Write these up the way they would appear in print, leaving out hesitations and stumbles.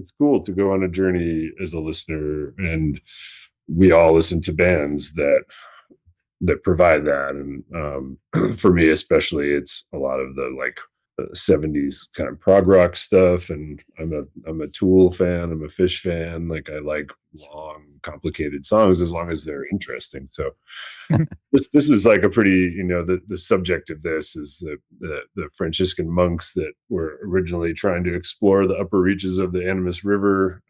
it's cool to go on a journey as a listener, and we all listen to bands that provide that. And for me especially, it's a lot of the like 70s kind of prog rock stuff. And I'm a Tool fan, I'm a Fish fan. Like I like long complicated songs as long as they're interesting. So this is like a pretty, the subject of this is the Franciscan monks that were originally trying to explore the upper reaches of the Animas River,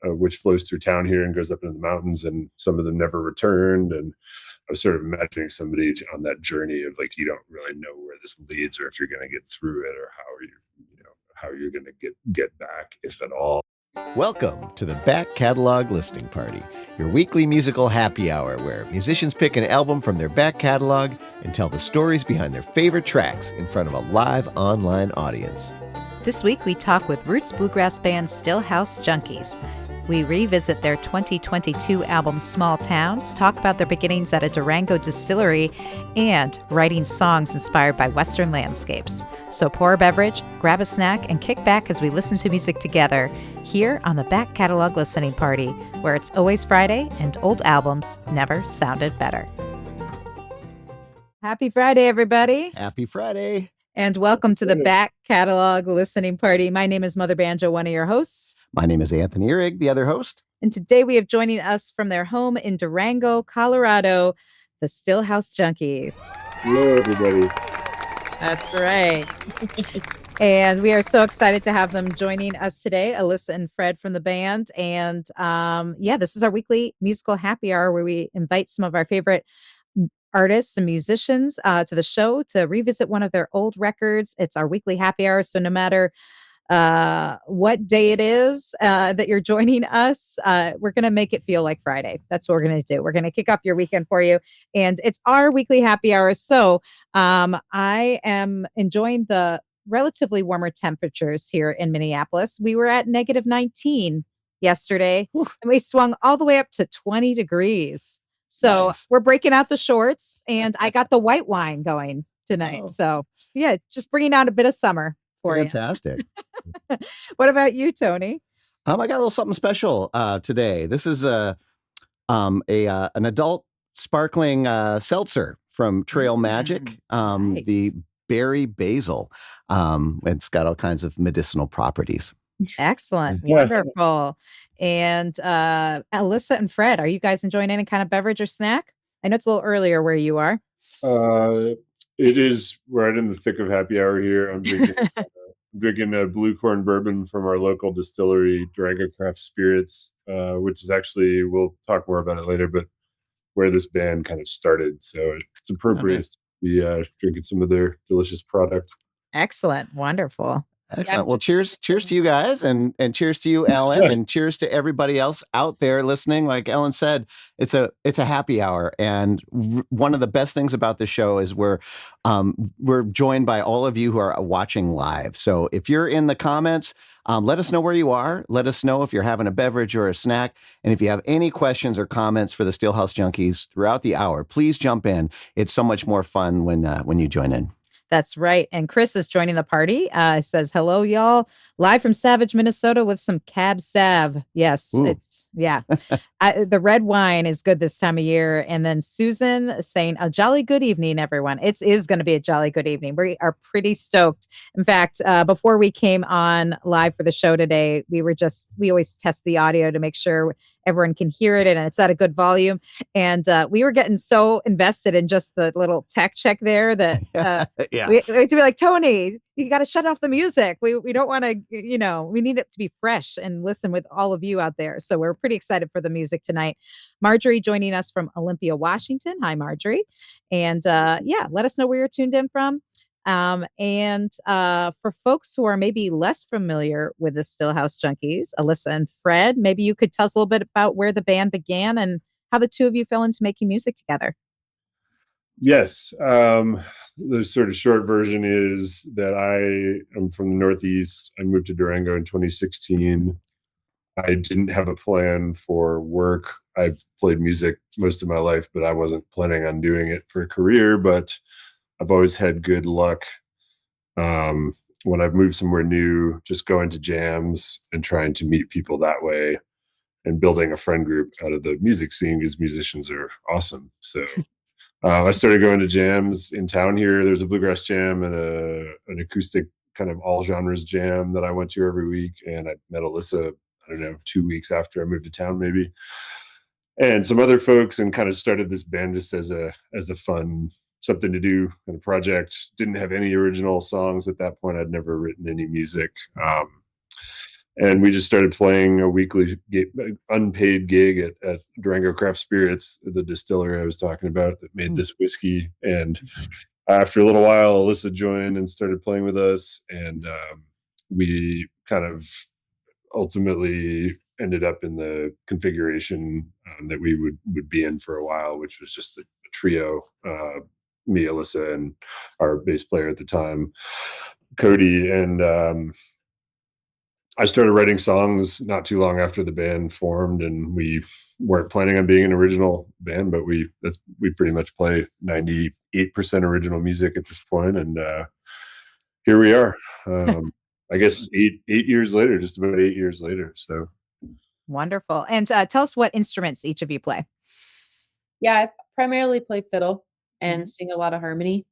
which flows through town here and goes up into the mountains, and some of them never returned. And I was sort of imagining somebody on that journey of like, you don't really know where this leads, or if you're going to get through it, or how you're going to get back, if at all. Welcome to the Back Catalog Listening Party, your weekly musical happy hour where musicians pick an album from their back catalog and tell the stories behind their favorite tracks in front of a live online audience. This week we talk with roots bluegrass band Stillhouse Junkies. We revisit their 2022 album Small Towns, talk about their beginnings at a Durango distillery, and writing songs inspired by Western landscapes. So pour a beverage, grab a snack, and kick back as we listen to music together here on the Back Catalog Listening Party, where it's always Friday and old albums never sounded better. Happy Friday, everybody. Happy Friday. And welcome to the Back Catalog Listening Party. My name is Mother Banjo, one of your hosts. My name is Anthony Ihrig, the other host. And today we have joining us from their home in Durango, Colorado, the Stillhouse Junkies. Hello, everybody. That's right. And we are so excited to have them joining us today, Alyssa and Fred from the band. And this is our weekly musical happy hour where we invite some of our favorite artists and musicians to the show to revisit one of their old records. It's our weekly happy hour. So no matter what day it is that you're joining us, we're going to make it feel like Friday. That's what we're going to do. We're going to kick off your weekend for you. And it's our weekly happy hour. So I am enjoying the relatively warmer temperatures here in Minneapolis. We were at -19 yesterday, and we swung all the way up to 20 degrees. So nice. We're breaking out the shorts, and I got the white wine going tonight. Oh. So yeah, just bringing out a bit of summer for Fantastic. you. What about you, Tony? I got a little something special today. This is an adult sparkling seltzer from Trail Magic, nice. The Berry Basil. It's got all kinds of medicinal properties. Excellent. Wonderful. And Alyssa and Fred, are you guys enjoying any kind of beverage or snack? I know it's a little earlier where you are. It is right in the thick of happy hour here. I'm drinking a blue corn bourbon from our local distillery, Durango Craft Spirits, which is actually, we'll talk more about it later, but where this band kind of started. So it's appropriate to be drinking some of their delicious product. Excellent. Wonderful. Excellent. Well, cheers to you guys, and cheers to you, Ellen, and cheers to everybody else out there listening. Like Ellen said, it's a happy hour, and one of the best things about the show is we're joined by all of you who are watching live. So if you're in the comments, let us know where you are. Let us know if you're having a beverage or a snack, and if you have any questions or comments for the Stillhouse Junkies throughout the hour, please jump in. It's so much more fun when you join in. That's right. And Chris is joining the party. Says, hello, y'all. Live from Savage, Minnesota with some Cab Sav. Yes, Ooh. The red wine is good this time of year. And then Susan saying, a jolly good evening, everyone. It is going to be a jolly good evening. We are pretty stoked. In fact, before we came on live for the show today, we always test the audio to make sure everyone can hear it and it's at a good volume. And we were getting so invested in just the little tech check there that we had to be like, Tony, you got to shut off the music. We don't want to, we need it to be fresh and listen with all of you out there. So we're pretty excited for the music tonight. Marjorie joining us from Olympia, Washington. Hi, Marjorie. And let us know where you're tuned in from. And for folks who are maybe less familiar with the Stillhouse Junkies, Alyssa and Fred, maybe you could tell us a little bit about where the band began and how the two of you fell into making music together. Yes. The sort of short version is that I am from the Northeast. I moved to Durango in 2016. I didn't have a plan for work. I've played music most of my life, but I wasn't planning on doing it for a career. But I've always had good luck when I've moved somewhere new, just going to jams and trying to meet people that way and building a friend group out of the music scene, because musicians are awesome. So I started going to jams in town here. There's a bluegrass jam and an acoustic kind of all genres jam that I went to every week. And I met Alyssa, I don't know, 2 weeks after I moved to town, maybe, and some other folks, and kind of started this band just as a fun something to do kind of project. Didn't have any original songs at that point. I'd never written any music. And we just started playing a weekly unpaid gig at Durango Craft Spirits, the distillery I was talking about that made this whiskey. And after a little while, Alyssa joined and started playing with us. And we kind of ultimately ended up in the configuration that we would be in for a while, which was just a trio, me, Alyssa, and our bass player at the time, Cody. And I started writing songs not too long after the band formed, and we weren't planning on being an original band, but we pretty much play 98% original music at this point, and here we are. I guess 8 years later, just about 8 years later. So wonderful. And tell us what instruments each of you play. Yeah, I primarily play fiddle and sing a lot of harmony.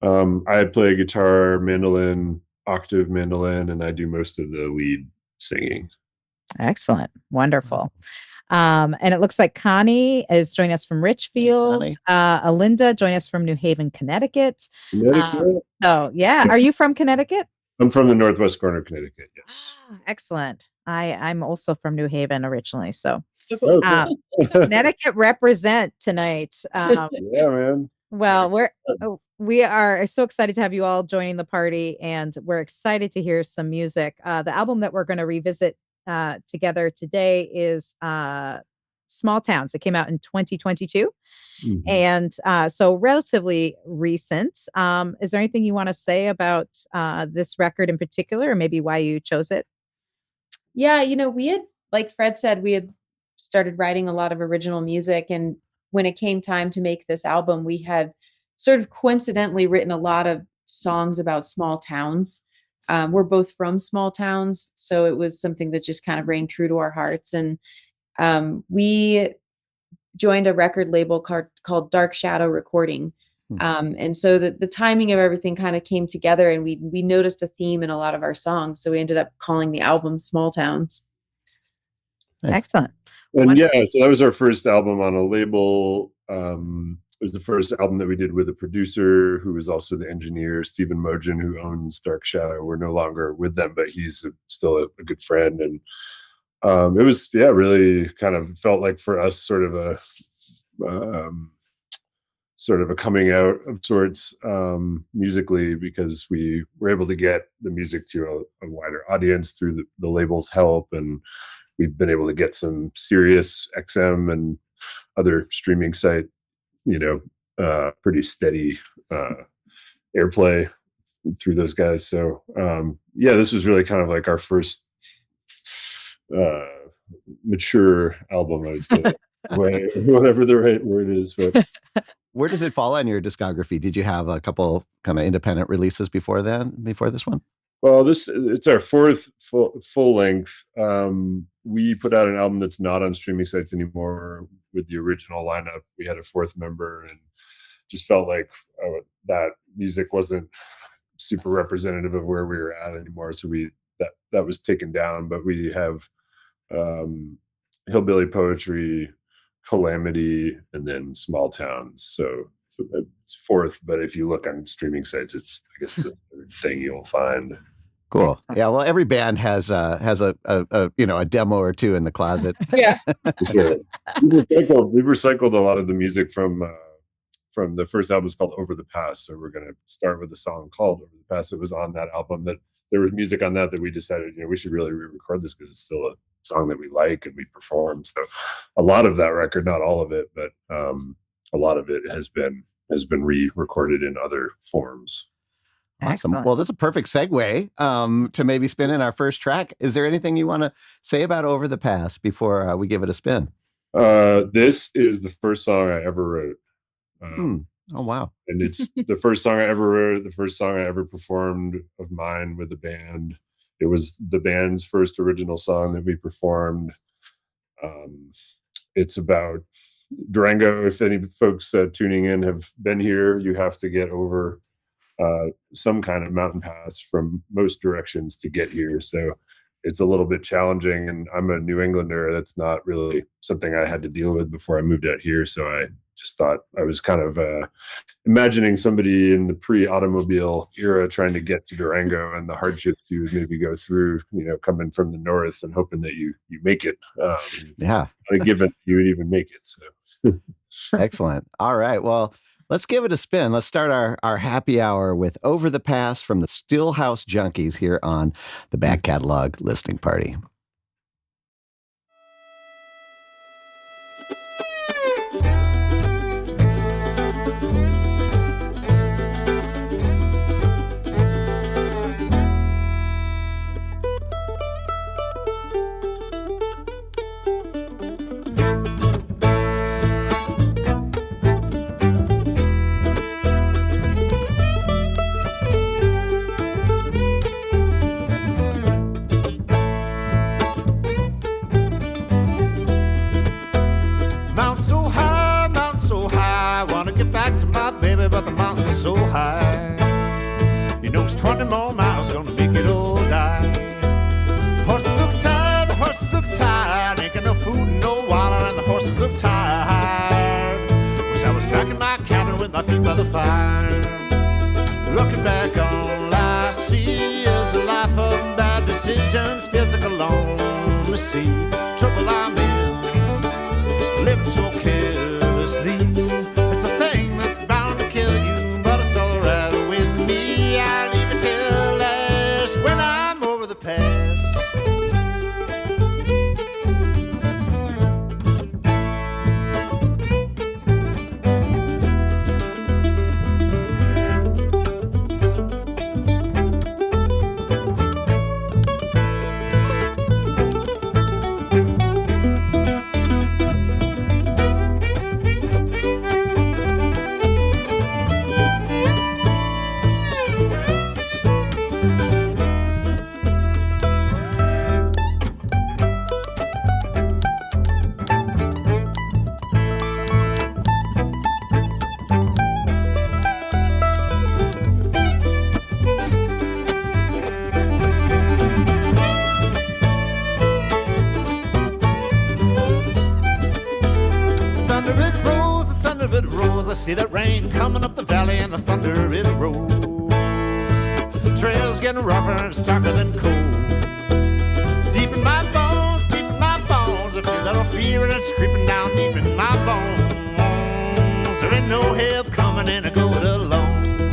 I play guitar, mandolin, octave mandolin, and I do most of the lead singing. Excellent. Wonderful. And it looks like Connie is joining us from Richfield. Alinda joining us from New Haven, Connecticut. So yeah, are you from Connecticut? I'm from the northwest corner of Connecticut, yes. Excellent. I'm also from New Haven originally. So Okay. Connecticut represent tonight. Yeah, man. Well, we are so excited to have you all joining the party, and we're excited to hear some music. The album that we're going to revisit together today is Small Towns. It came out in 2022, and so relatively recent. Is there anything you want to say about this record in particular, or maybe why you chose it? Yeah, we had, like Fred said, we had started writing a lot of original music, and when it came time to make this album, we had sort of coincidentally written a lot of songs about small towns. We're both from small towns, so it was something that just kind of rang true to our hearts. And we joined a record label called Dark Shadow Recording. And so the timing of everything kind of came together, and we noticed a theme in a lot of our songs. So we ended up calling the album Small Towns. Nice. Excellent. And so that was our first album on a label. It was the first album that we did with a producer who was also the engineer, Stephen Mogen, who owns Dark Shadow. We're no longer with them, but he's still a good friend. And it was, really kind of felt like for us sort of a coming out of sorts musically, because we were able to get the music to a wider audience through the label's help. And we've been able to get some Sirius XM and other streaming site, pretty steady airplay through those guys. So this was really kind of like our first mature album, I would say, whatever the right word is. But where does it fall on your discography? Did you have a couple kind of independent releases before this one? Well, it's our fourth full length. We put out an album that's not on streaming sites anymore with the original lineup. We had a fourth member, and just felt like that music wasn't super representative of where we were at anymore. So that was taken down. But we have Hillbilly Poetry, Calamity, and then Small Towns. So it's fourth, but if you look on streaming sites, it's, I guess, the third thing you'll find. Cool. Yeah. Well, every band has a demo or two in the closet. Yeah. Sure. We've recycled a lot of the music from the first album. It's called Over the Past. So we're going to start with a song called Over the Past. It was on that album that there was music on that we decided, we should really re-record this because it's still a song that we like and we perform. So a lot of that record, not all of it, but a lot of it has been re-recorded in other forms. Awesome. Excellent. Well, that's a perfect segue to maybe spin in our first track. Is there anything you want to say about Over the Past before we give it a spin? This is the first song I ever wrote. Oh, wow. And it's the first song I ever wrote, the first song I ever performed of mine with the band. It was the band's first original song that we performed. It's about Durango. If any folks tuning in have been here, you have to get over some kind of mountain pass from most directions to get here. So it's a little bit challenging. And I'm a New Englander. That's not really something I had to deal with before I moved out here. So I just thought I was kind of imagining somebody in the pre-automobile era trying to get to Durango and the hardships you would maybe go through, coming from the north and hoping that you make it. Yeah. Given you would even make it. So excellent. All right. Well, let's give it a spin. Let's start our happy hour with Over the Pass from the Stillhouse Junkies here on the Back Catalog Listening Party. But the mountain's so high, it's 20 more miles, gonna make it all die. Horses look tired, the horses look tired, ain't got no food and no water, and the horses look tired. Wish I was back in my cabin with my feet by the fire. Looking back, all I see is a life of bad decisions, feels like a lonely sea. Trouble I'm in, living so carelessly. It's a thing that's bound to kill you, but it's alright with me. I'll leave it till last when I'm over the pass. See that rain coming up the valley and the thunder it rolls. The trail's getting rougher and it's darker than cold. Deep in my bones, I feel that old fear and it's creeping down deep in my bones. There ain't no help coming and I go it alone.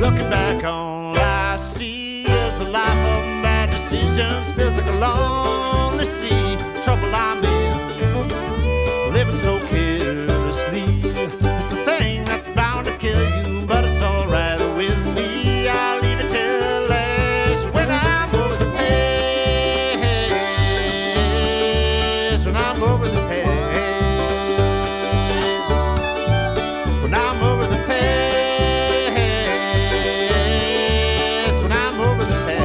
Looking back, all I see is a life of bad decisions. Feels like a lonely sea. Trouble I'm in, living so carelessly. It's a thing that's bound to kill you, but it's alright with me. I'll leave it till last when I'm over the pass. When I'm over the pass. When I'm over the pass. When I'm over the pass.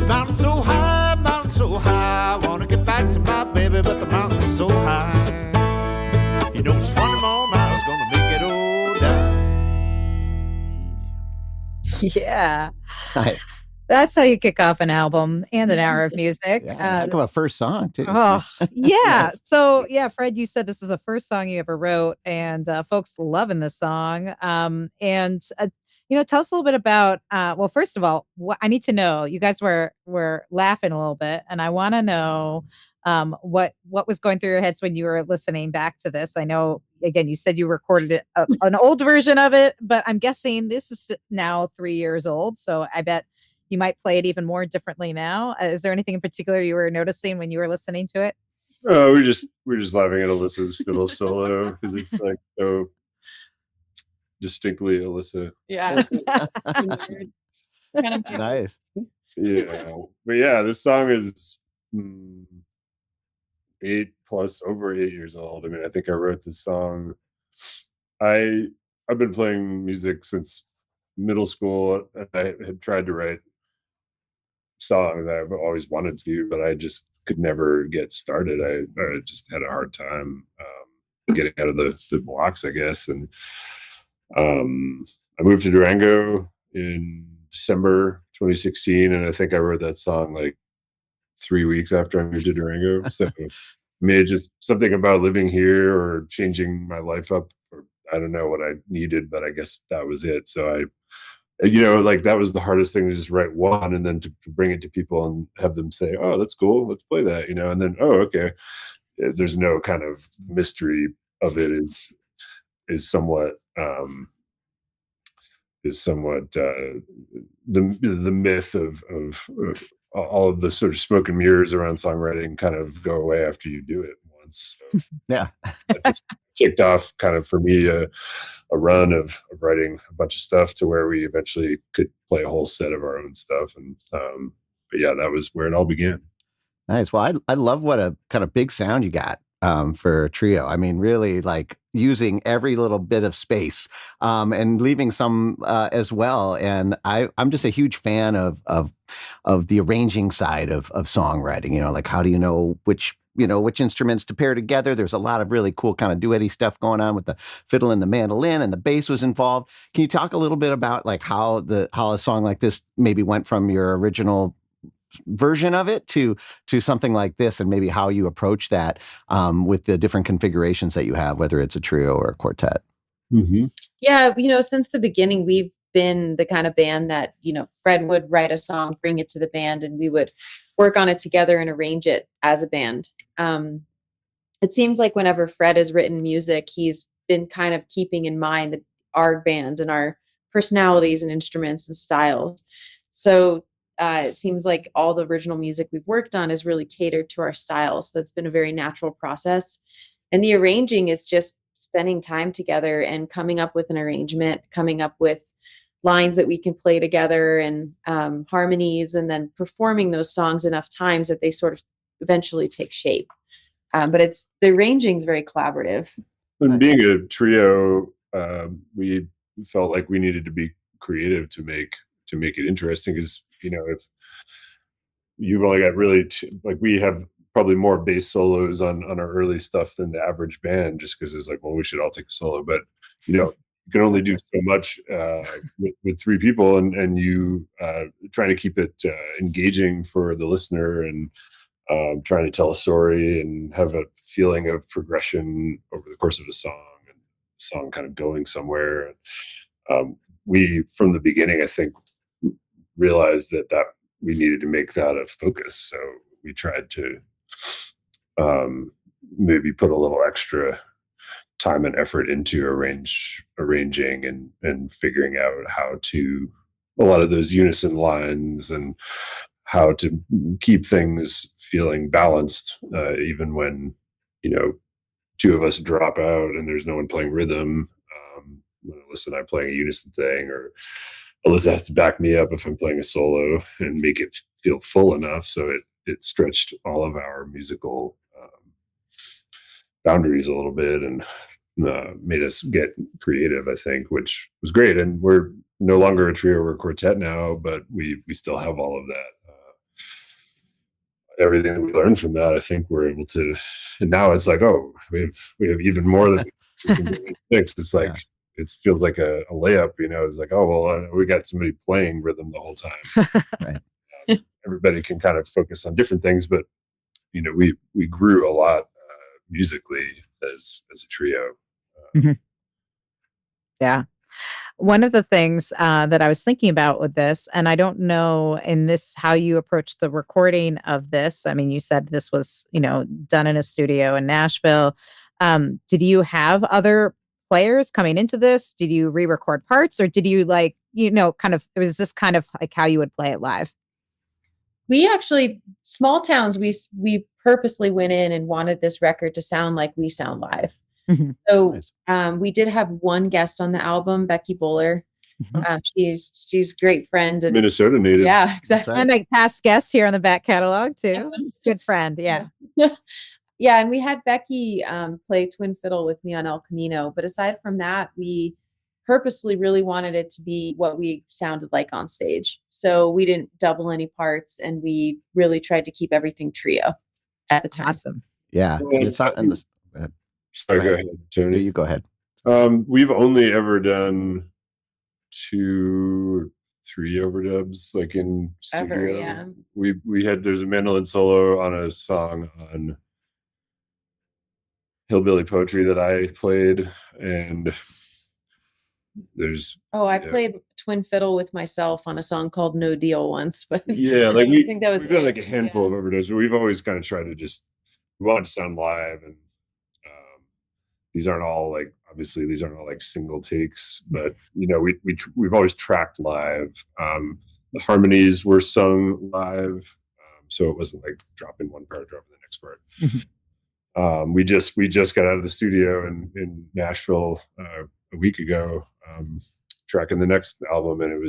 Mountain so high, I wanna get back to my baby, but the mountain's so high. It's 20 more miles, gonna make it all die. Yeah. Nice. That's how you kick off an album and an hour of music. Yeah, heck of a first song, too. Oh, yeah. So, yeah, Fred, you said this is the first song you ever wrote, and folks loving this song. And tell us a little bit about, well, first of all, I need to know, you guys were laughing a little bit, and I want to know what was going through your heads when you were listening back to this. I know, again, you said you recorded it, an old version of it, but I'm guessing this is now 3 years old. So I bet you might play it even more differently now. Is there anything in particular you were noticing when you were listening to it? We're just laughing at Alyssa's fiddle solo because it's like so distinctly Alyssa. Yeah. Kind of Nice. Yeah, but yeah, this song is over 8 years old. I mean, I think I wrote this song. I've been playing music since middle school, and I had tried to write songs that I've always wanted to, but I just could never get started. I just had a hard time getting out of the blocks, I guess. And I moved to Durango in December 2016, and I think I wrote that song like 3 weeks after I moved to Durango. So I mean, it's just something about living here or changing my life up, or I don't know what I needed, but I guess that was it. So like that was the hardest thing, to just write one and then to bring it to people and have them say, "Oh, that's cool, let's play that," and then, "Oh, okay." There's no kind of mystery of it. Is somewhat the myth of all of the sort of smoke and mirrors around songwriting kind of go away after you do it once. So Yeah. that just kicked off kind of for me a run of writing a bunch of stuff to where we eventually could play a whole set of our own stuff. And but yeah, that was where it all began. Nice. Well, I love what a kind of big sound you got for a trio. I mean, really like using every little bit of space and leaving some as well. And I'm just a huge fan of the arranging side of songwriting. Like how do you know which instruments to pair together? There's a lot of really cool kind of duetty stuff going on with the fiddle and the mandolin, and the bass was involved. Can you talk a little bit about like how a song like this maybe went from your original version of it to something like this, and maybe how you approach that with the different configurations that you have, whether it's a trio or a quartet? Mm-hmm. Yeah, since the beginning, we've been the kind of band that, Fred would write a song, bring it to the band, and we would work on it together and arrange it as a band. It seems like whenever Fred has written music, he's been kind of keeping in mind that our band and our personalities and instruments and styles. So it seems like all the original music we've worked on is really catered to our styles. So it's been a very natural process. And the arranging is just spending time together and coming up with an arrangement, coming up with lines that we can play together and harmonies, and then performing those songs enough times that they sort of eventually take shape. But the arranging is very collaborative. And being a trio, we felt like we needed to be creative to make it interesting, because if you've only got really like we have probably more bass solos on our early stuff than the average band, just because it's like, well, we should all take a solo, but you can only do so much with three people, and you trying to keep it engaging for the listener, and trying to tell a story and have a feeling of progression over the course of a song, and the song kind of going somewhere. We, from the beginning, I think, realized that we needed to make that a focus. So we tried to maybe put a little extra time and effort into arranging and figuring out how to a lot of those unison lines, and how to keep things feeling balanced, even when two of us drop out and there's no one playing rhythm. When Alyssa and I playing a unison thing, or Alyssa has to back me up if I'm playing a solo and make it feel full enough so it stretched all of our musical boundaries a little bit, and made us get creative, I think, which was great. And we're no longer a trio, we're a quartet now, but we still have all of that. Everything that we learned from that, I think we're able to, and now it's like, oh, we have even more than we can really fix. It's like, it feels like a layup, it's like, oh, well, we got somebody playing rhythm the whole time. Right. Everybody can kind of focus on different things, but we grew a lot musically as a trio. Yeah. One of the things that I was thinking about with this, and I don't know in this how you approach the recording of this. I mean, you said this was, done in a studio in Nashville. Did you have other players coming into this? Did you re-record parts, or did you was this kind of like how you would play it live? We actually, small towns, we purposely went in and wanted this record to sound like we sound live. Mm-hmm. So we did have one guest on the album, Becky Bowler. She's a great friend. And, Minnesota native. yeah, exactly. Right. And a past guest here on the back catalog too. Good friend. Yeah. Yeah. And we had Becky play twin fiddle with me on El Camino. But aside from that, we purposely really wanted it to be what we sounded like on stage. So we didn't double any parts, and we really tried to keep everything trio at the time. Awesome. Yeah. Well, And it's not in this. Sorry, Go go ahead. ahead, Tony. You go ahead. We've only ever done 2 or 3 overdubs, like in studio. Ever, yeah. There's a mandolin solo on a song on Hillbilly Poetry that I played, and there's I played twin fiddle with myself on a song called No Deal once, but like I think that was we've done it. like a handful of overdubs, but we've always kind of tried to we want to sound live, and these aren't all like single takes, but we've always tracked live. The harmonies were sung live, so it wasn't like dropping one part, dropping the next part. We just got out of the studio in Nashville a week ago, tracking the next album, and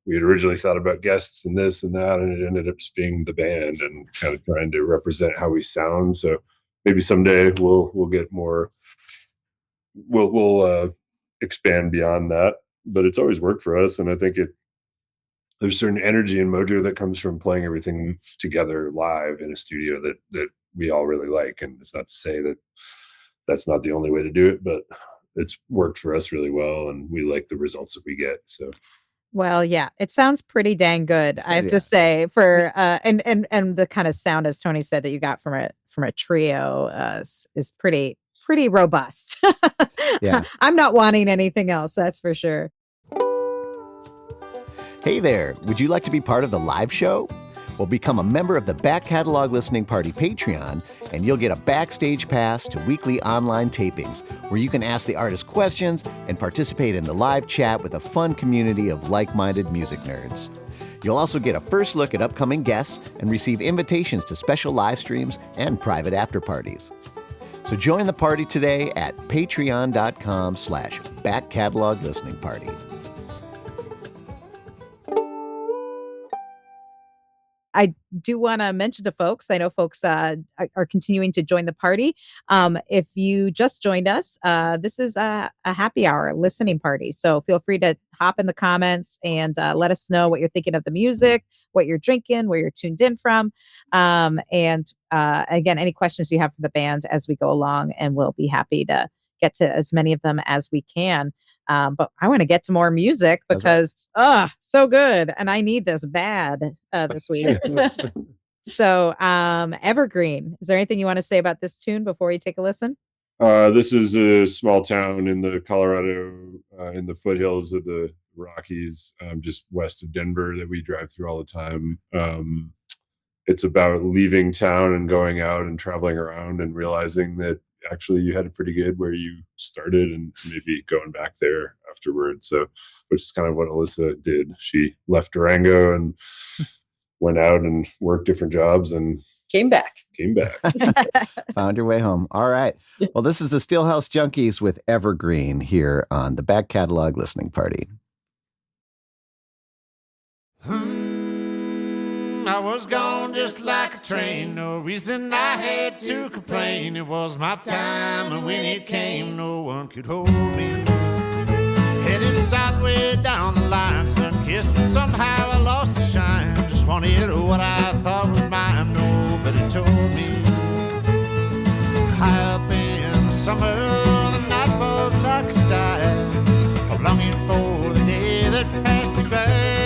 we had originally thought about guests and this and that, and it ended up just being the band and kind of trying to represent how we sound. So maybe someday we'll get more. We'll expand beyond that, but it's always worked for us, and I think there's certain energy and mojo that comes from playing everything together live in a studio that we all really like. And it's not to say that that's not the only way to do it, but it's worked for us really well, and we like the results that we get. So Well, yeah, it sounds pretty dang good, I have to say. For and the kind of sound, as Tony said, that you got from a trio is pretty robust. Yeah. I'm not wanting anything else, that's for sure. Hey there, would you like to be part of the live show? Well, become a member of the Back Catalog Listening Party Patreon, and you'll get a backstage pass to weekly online tapings where you can ask the artist questions and participate in the live chat with a fun community of like-minded music nerds. You'll also get a first look at upcoming guests and receive invitations to special live streams and private after parties. So join the party today at patreon.com/Back Catalog Listening Party. I do want to mention to folks, I know folks are continuing to join the party. If you just joined us, this is a happy hour listening party. So feel free to hop in the comments and let us know what you're thinking of the music, what you're drinking, where you're tuned in from. And again, any questions you have for the band as we go along, and we'll be happy to get to as many of them as we can. But I want to get to more music because, so good. And I need this bad this week. So Evergreen, is there anything you want to say about this tune before you take a listen? This is a small town in the Colorado, in the foothills of the Rockies, just west of Denver, that we drive through all the time. It's about leaving town and going out and traveling around and realizing that actually you had it pretty good where you started, and maybe going back there afterward. So, which is kind of what Alyssa did. She left Durango and went out and worked different jobs and Came back. Found your way home. All right. Well, this is the Stillhouse Junkies with Evergreen here on the Back Catalog Listening Party. I was gone just like a train. No reason I had to complain. It was my time, and when it came, no one could hold me. Headed south way down the line, sun-kissed, but somehow I lost the shine. Just wanted what I thought was mine. Nobody told me. High up in the summer, the night falls like a sigh. I'm longing for the day that passed me by.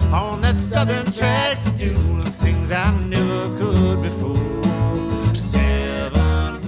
On that southern track to do things I never could before. 17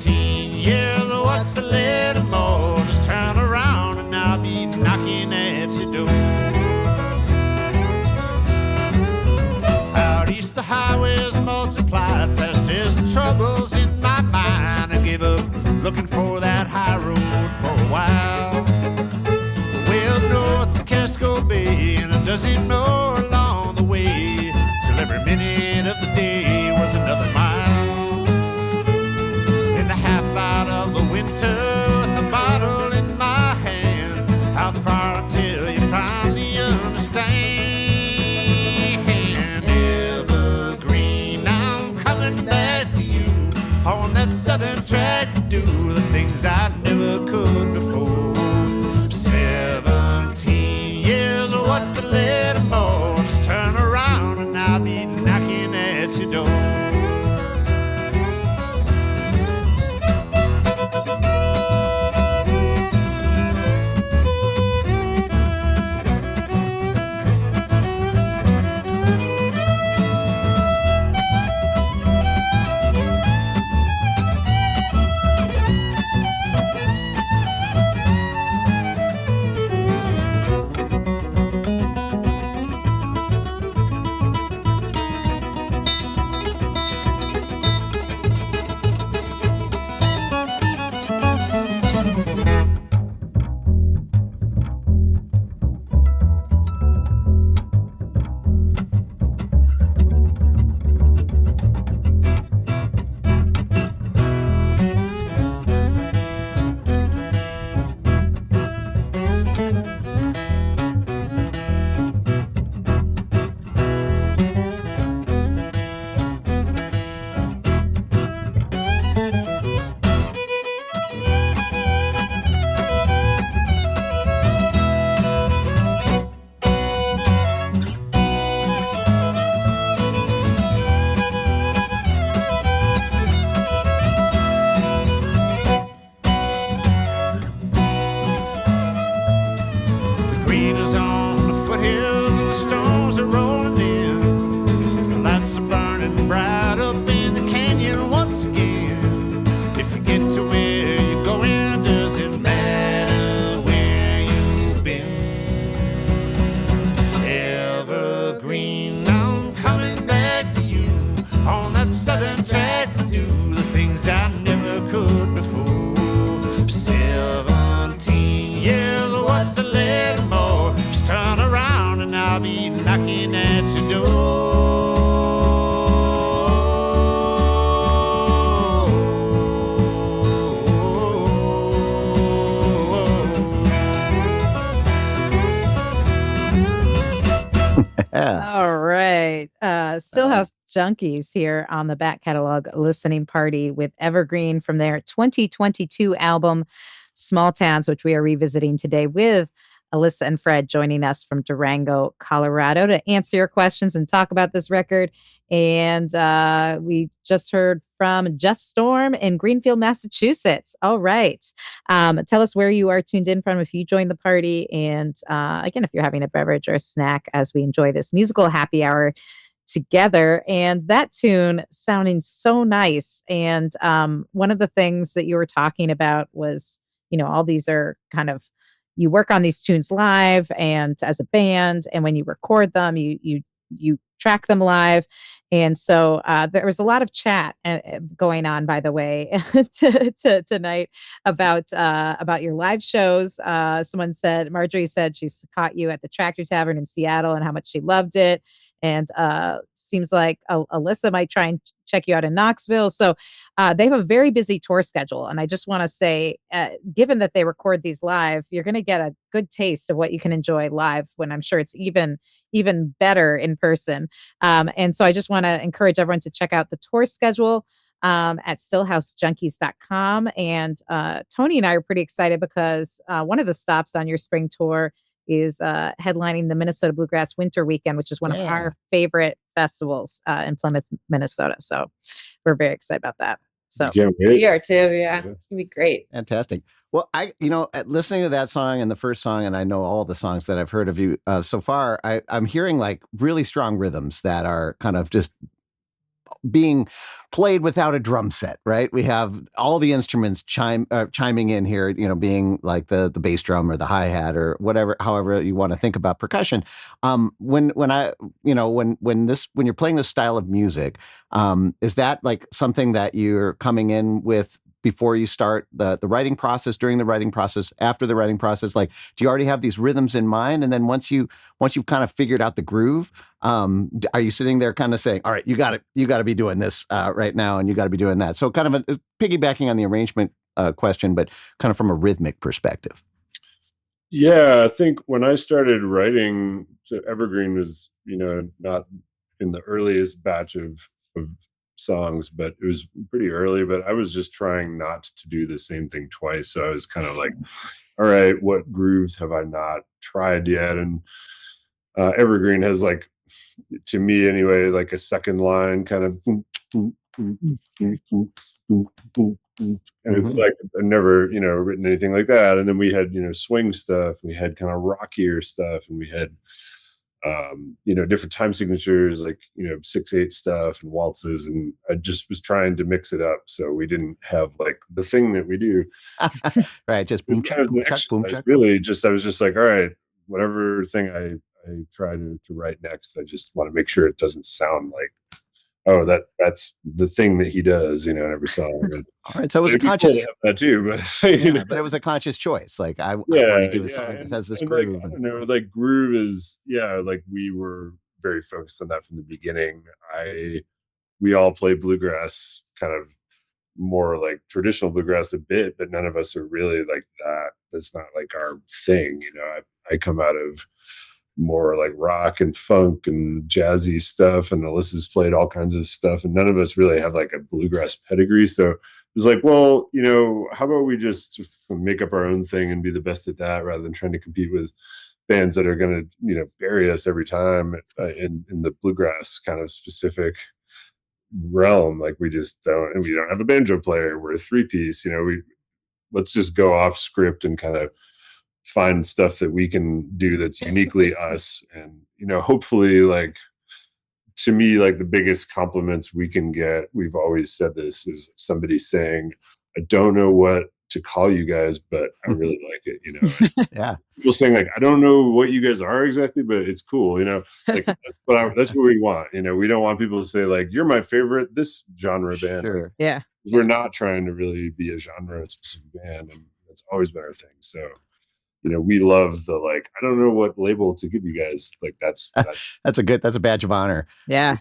at your door. Green is on the foothills and the storms are rolling in. The lights are burning bright up in the canyon once again. If you get to where you're going, does it matter where you've been? Evergreen, I'm coming back to you on that southern track to do the things I never could before. 17 years, what's a little more? Just turn around and I'll be knocking at your Yeah. All right. Stillhouse Junkies here on the back catalog listening party with Evergreen from their 2022 album, Small Towns, which we are revisiting today with Alyssa and Fred joining us from Durango, Colorado to answer your questions and talk about this record. And we just heard from Just Storm in Greenfield, Massachusetts. All right. Tell us where you are tuned in from if you joined the party. And again, if you're having a beverage or a snack as we enjoy this musical happy hour together. And that tune sounding so nice. And one of the things that you were talking about was, all these are kind of, you work on these tunes live and as a band, and when you record them, you track them live. And so there was a lot of chat going on, by the way, tonight about your live shows. Marjorie said she caught you at the Tractor Tavern in Seattle and how much she loved it. And seems like Alyssa might try and check you out in Knoxville. So they have a very busy tour schedule. And I just want to say, given that they record these live, you're going to get a good taste of what you can enjoy live when I'm sure it's even better in person. And so I just want to encourage everyone to check out the tour schedule at stillhousejunkies.com. And Tony and I are pretty excited because one of the stops on your spring tour is headlining the Minnesota Bluegrass Winter Weekend, which is one of our favorite festivals in Plymouth, Minnesota. So we're very excited about that. So we are too. Yeah, it's gonna be great. Fantastic. Well, listening to that song and the first song, and I know all the songs that I've heard of you so far, I'm hearing like really strong rhythms that are kind of just being played without a drum set, right? We have all the instruments chiming in here, being like the bass drum or the hi-hat or whatever, however you want to think about percussion. When you're playing this style of music, is that like something that you're coming in with before you start the writing process, during the writing process, after the writing process? Like, do you already have these rhythms in mind? And then once you've kind of figured out the groove, are you sitting there kind of saying, all right, you got to be doing this right now, and you got to be doing that? So kind of piggybacking on the arrangement question, but kind of from a rhythmic perspective. Yeah, I think when I started writing, so Evergreen was, not in the earliest batch of songs, but it was pretty early. But I was just trying not to do the same thing twice. So I was kind of like, all right, what grooves have I not tried yet? And Evergreen has like to me anyway, like a second line kind of, and it was like I've never, written anything like that. And then we had, swing stuff, we had kind of rockier stuff, and we had different time signatures, like 6/8 stuff and waltzes, and I just was trying to mix it up so we didn't have like the thing that we do. Right, just It was boom kind chuck, of boom an chuck, boom exercise, chuck. really. Just I was just like, all right, whatever thing I try to write next, I just want to make sure it doesn't sound like, oh, that's the thing that he does, in every song. And All right, so it was a it'd be cool to conscious, have that too, but yeah, but it was a conscious choice. Like I want to yeah, do a yeah, song that has this and like groove. I don't know, like groove is, yeah, like we were very focused on that from the beginning. We all play bluegrass, kind of more like traditional bluegrass a bit, but none of us are really like that. That's not like our thing, I come out of more like rock and funk and jazzy stuff, and Alyssa's played all kinds of stuff, and none of us really have like a bluegrass pedigree. So it was like, well, how about we just make up our own thing and be the best at that, rather than trying to compete with bands that are going to, bury us every time in the bluegrass kind of specific realm. Like we don't have a banjo player. We're a 3-piece. Let's just go off script and kind of find stuff that we can do that's uniquely us. And hopefully, like, to me, like the biggest compliments we can get, we've always said this, is somebody saying, I don't know what to call you guys, but I really like it. Yeah. People saying like, I don't know what you guys are exactly, but it's cool, like that's what we want. We don't want people to say like, you're my favorite this genre band. Sure. Yeah. We're not trying to really be a genre specific band, and that's always been our thing. So we love the, like, I don't know what label to give you guys. Like that's That's a badge of honor. Yeah.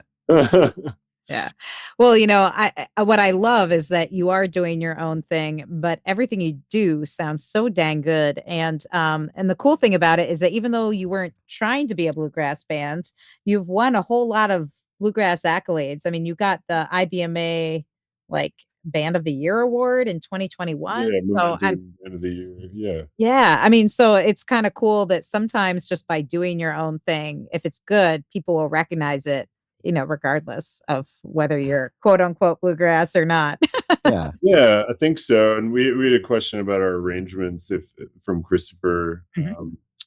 Yeah. Well, I what I love is that you are doing your own thing, but everything you do sounds so dang good. And the cool thing about it is that even though you weren't trying to be a bluegrass band, you've won a whole lot of bluegrass accolades. I mean, you got the IBMA like Band of the Year award in 2021. Yeah, So Momentum Band of the Year. Yeah. yeah, I mean, so it's kind of cool that sometimes just by doing your own thing, if it's good, people will recognize it, regardless of whether you're quote unquote bluegrass or not. Yeah. Yeah, I think so. And we had a question about our arrangements, if from Christopher,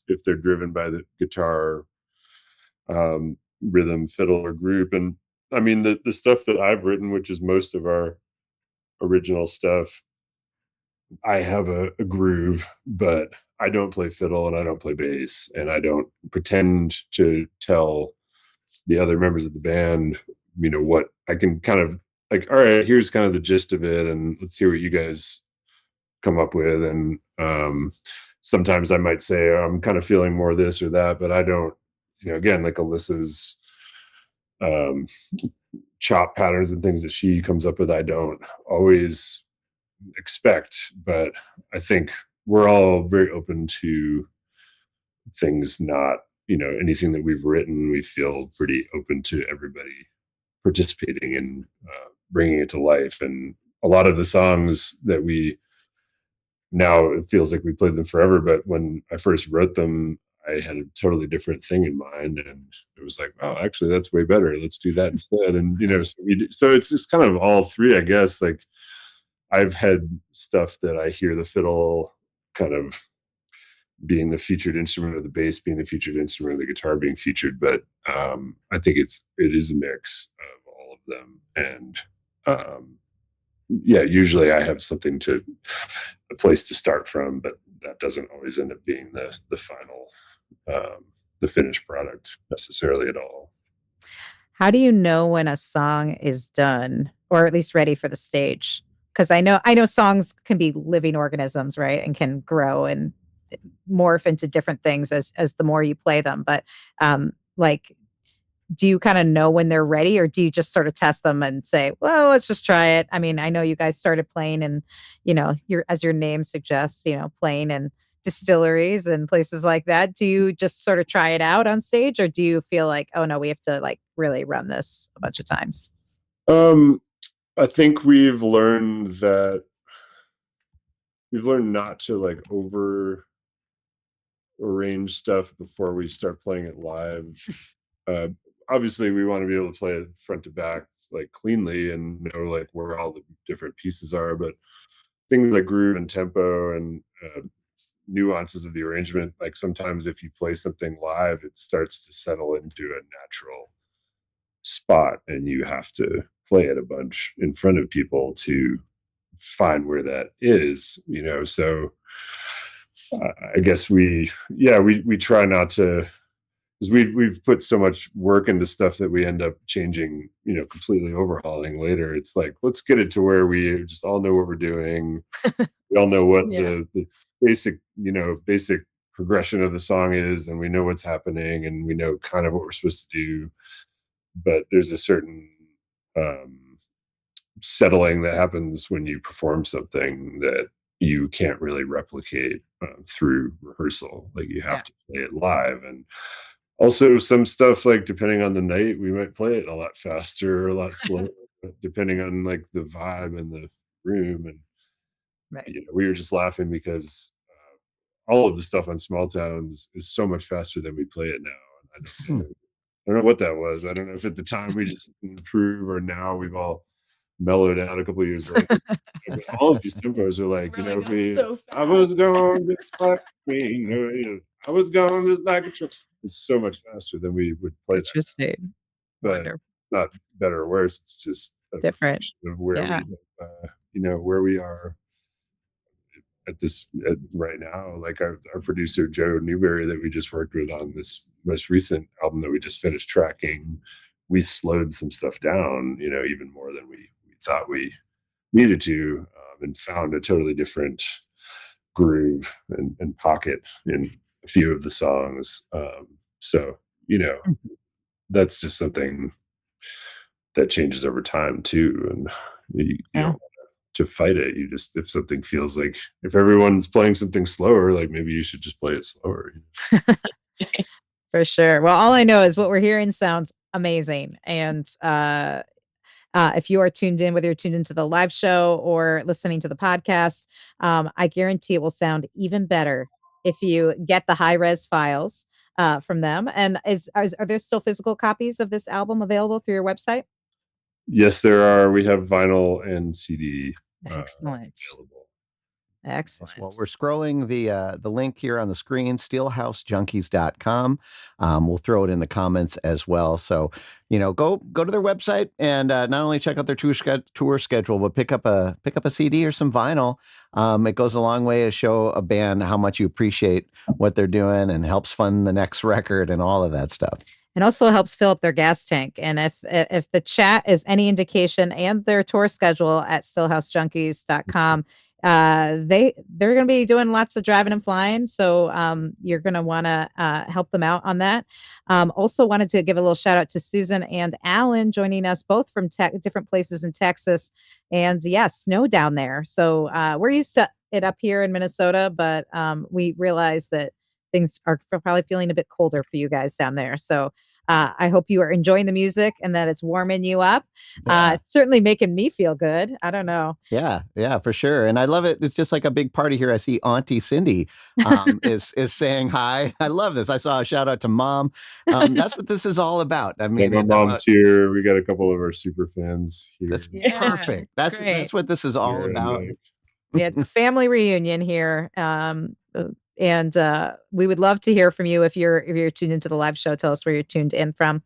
if they're driven by the guitar, rhythm, fiddle, or group. And I mean, the stuff that I've written, which is most of our original stuff, I have a groove, but I don't play fiddle and I don't play bass, and I don't pretend to tell the other members of the band, what I can kind of like, all right, here's kind of the gist of it, and let's hear what you guys come up with. And sometimes I might say, oh, I'm kind of feeling more this or that, but I don't, again, like Alyssa's chop patterns and things that she comes up with, I don't always expect. But I think we're all very open to things, not, anything that we've written, we feel pretty open to everybody participating in bringing it to life. And a lot of the songs that now it feels like we played them forever, but when I first wrote them, I had a totally different thing in mind, and it was like, oh, actually that's way better, let's do that instead. And so it's just kind of all three, I guess. Like I've had stuff that I hear the fiddle kind of being the featured instrument, or the bass being the featured instrument, or the guitar being featured, but I think it is a mix of all of them. And yeah, usually I have a place to start from, but that doesn't always end up being the final, the finished product necessarily at all. How do you know when a song is done, or at least ready for the stage? Because I know songs can be living organisms, right, and can grow and morph into different things as the more you play them. But like, do you kind of know when they're ready, or do you just sort of test them and say, well, let's just try it? I mean, I know you guys started playing and, as your name suggests, playing in distilleries and places like that. Do you just sort of try it out on stage, or do you feel like, oh no, we have to like really run this a bunch of times? I think we've learned not to like over arrange stuff before we start playing it live. obviously we want to be able to play it front to back like cleanly and know like where all the different pieces are, but things like groove and tempo and nuances of the arrangement, like sometimes if you play something live, it starts to settle into a natural spot and you have to play it a bunch in front of people to find where that is, so I guess we try not to, because we've put so much work into stuff that we end up changing, completely overhauling later. It's like, let's get it to where we just all know what we're doing. We all know what Yeah. the basic progression of the song is, and we know what's happening, and we know kind of what we're supposed to do. But there's a certain settling that happens when you perform something that you can't really replicate through rehearsal. Like you have to play it live. And also some stuff, like depending on the night, we might play it a lot faster or a lot slower, depending on like the vibe and the room. And Right. we were just laughing because all of the stuff on Small Towns is so much faster than we play it now. And I don't know what that was. I don't know if at the time we just didn't improve or now we've all mellowed out a couple of years later. But all of these tempos are like, I was gone just like I was gone just like a truck. It's so much faster than we would play that. Interesting. But Wonderful. not better or worse. It's just a Different. reflection of where where we are right now. Like our producer Joe Newberry that we just worked with on this most recent album that we just finished tracking, we slowed some stuff down, even more than we thought we needed to, and found a totally different groove and pocket in a few of the songs. So that's just something that changes over time too, and you don't to fight it. You just, if something feels like, if everyone's playing something slower, like maybe you should just play it slower. For sure. Well, all I know is what we're hearing sounds amazing. And if you are tuned in, whether you're tuned into the live show or listening to the podcast, I guarantee it will sound even better if you get the high res files from them. And are there still physical copies of this album available through your website? Yes, there are. We have vinyl and CD. Excellent. Available. Excellent. Well, we're scrolling the link here on the screen, stillhousejunkies.com. We'll throw it in the comments as well. So, go to their website and not only check out their tour schedule, but pick up a CD or some vinyl. It goes a long way to show a band how much you appreciate what they're doing and helps fund the next record and all of that stuff. And also helps fill up their gas tank. And if the chat is any indication, and their tour schedule at stillhousejunkies.com, they're going to be doing lots of driving and flying. So you're going to want to help them out on that. Also wanted to give a little shout out to Susan and Alan joining us both from different places in Texas. And snow down there. So we're used to it up here in Minnesota, but we realized that things are probably feeling a bit colder for you guys down there. So I hope you are enjoying the music and that it's warming you up. It's certainly making me feel good. I don't know. Yeah, for sure. And I love it. It's just like a big party here. I see Auntie Cindy is saying hi. I love this. I saw a shout out to Mom. That's what this is all about. I mean, my mom's here. We got a couple of our super fans here. That's perfect. That's what this is all about. It's a family reunion here. And we would love to hear from you if you're tuned into the live show. Tell us where you're tuned in from,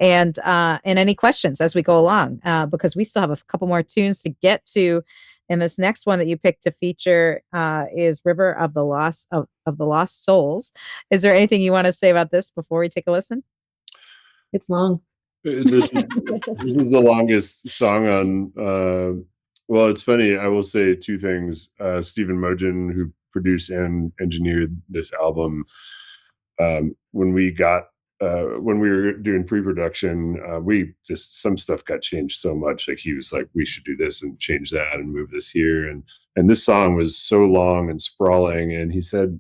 and any questions as we go along, because we still have a couple more tunes to get to. And this next one that you picked to feature is "River of the Lost of the Lost Souls." Is there anything you want to say about this before we take a listen? It's long. This is the longest song on. Well, it's funny. I will say two things. Stephen Mogen, who produced and engineered this album, when we were doing pre-production, some stuff got changed so much. Like he was like, we should do this and change that and move this here, and this song was so long and sprawling, and he said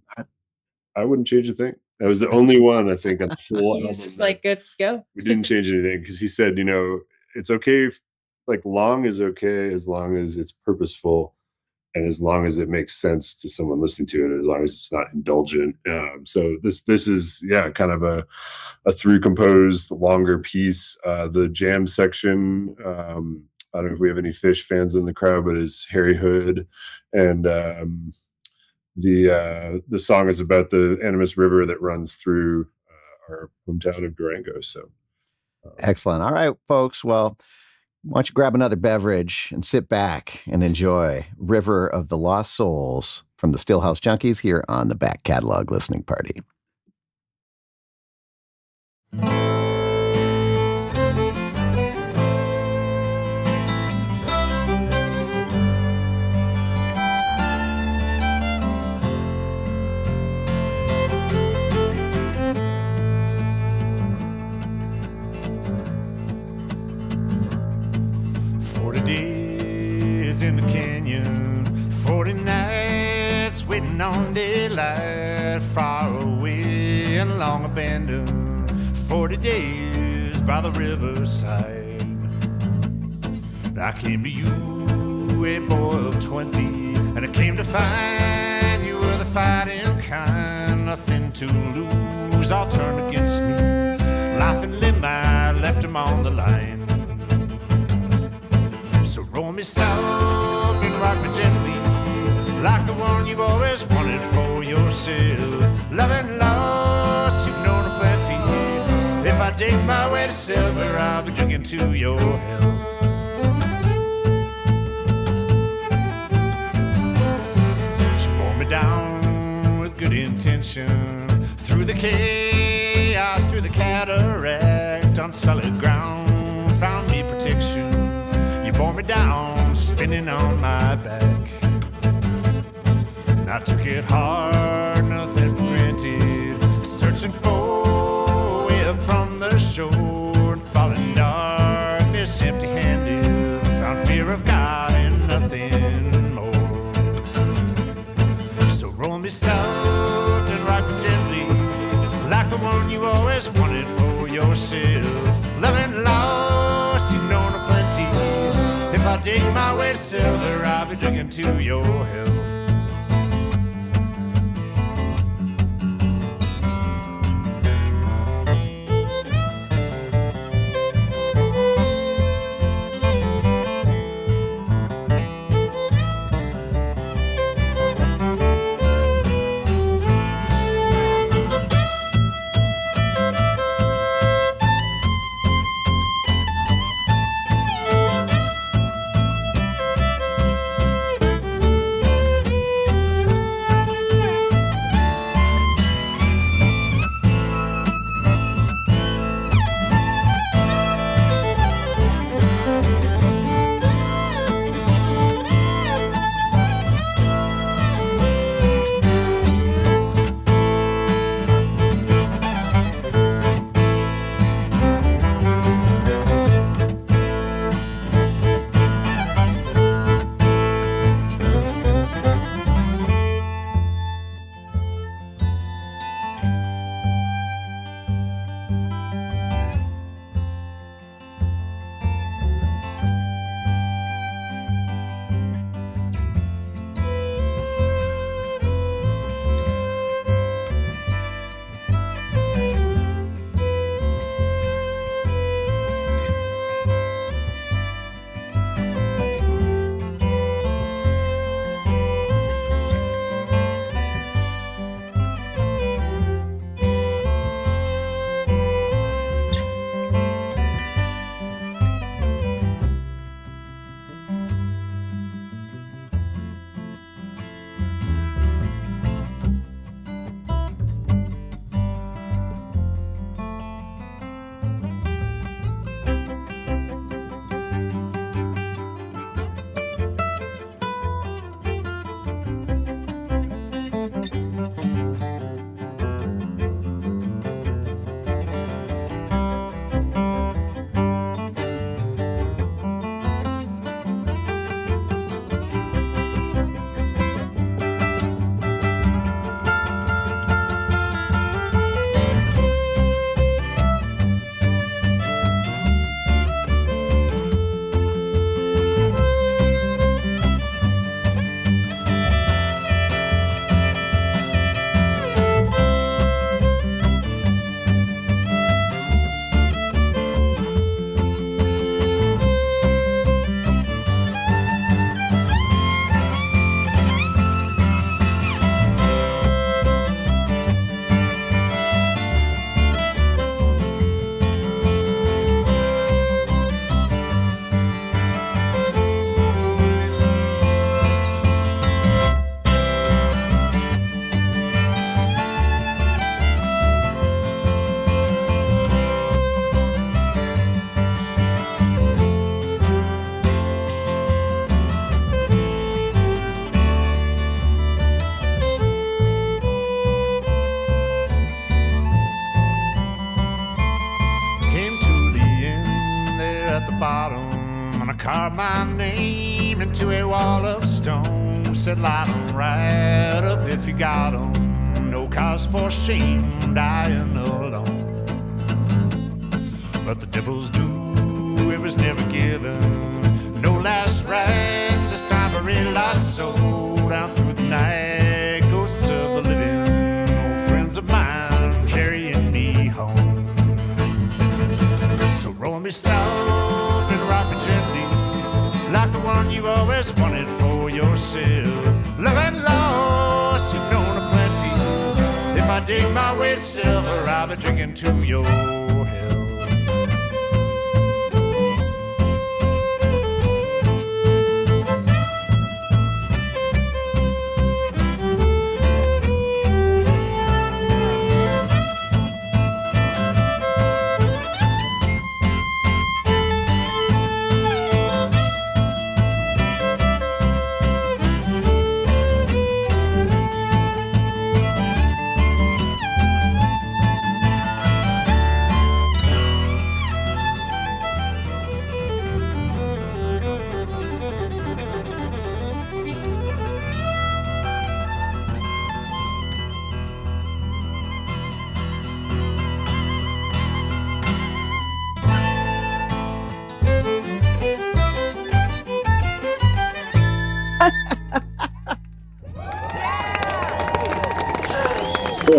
I wouldn't change a thing. That was the only one, I think, on the full album. He was just like, good, go. We didn't change anything because he said, it's okay if, like, long is okay as long as it's purposeful and as long as it makes sense to someone listening to it, as long as it's not indulgent. So this is kind of a through composed longer piece. The jam section, I don't know if we have any Fish fans in the crowd, but it's Harry Hood, and the song is about the Animas River that runs through our hometown of Durango. So excellent. All right, folks. Well, why don't you grab another beverage and sit back and enjoy River of the Lost Souls from the Stillhouse Junkies here on the Back Catalog Listening Party. 40 days in the canyon, 40 nights waiting on daylight, far away and long abandoned, 40 days by the riverside. I came to you, a boy of 20, and I came to find you were the fighting kind, nothing to lose, all turned against me, life and limb I left him on the line. So roll me soft and rock me gently, like the one you've always wanted for yourself. Love and loss, you've known plenty. If I dig my way to silver, I'll be drinking to your health. She bore me down with good intention, through the chaos, through the cataract, on solid ground, found me protection. Bore me down, spinning on my back. And I took it hard, nothing for granted, searching for a way up from the shore, and falling darkness empty-handed, found fear of God and nothing more. So roll me soft and rock me gently, like the one you always wanted for yourself. Love and loss, you've known a plenty. If I dig my way to silver, I'll be drinking to your health. bottom, and I carved my name into a wall of stone. Said light 'em right up if you got 'em. No cause for shame, dying alone. But the devil's due, it was never given. No last rites, this time a real lost soul. Down through the night, ghosts of the living, old friends of mine carrying me home. So roll me soft and rock me gently, like the one you always wanted for yourself. Love and loss, you've known a plenty. If I dig my way to silver, I'll be drinking to your health.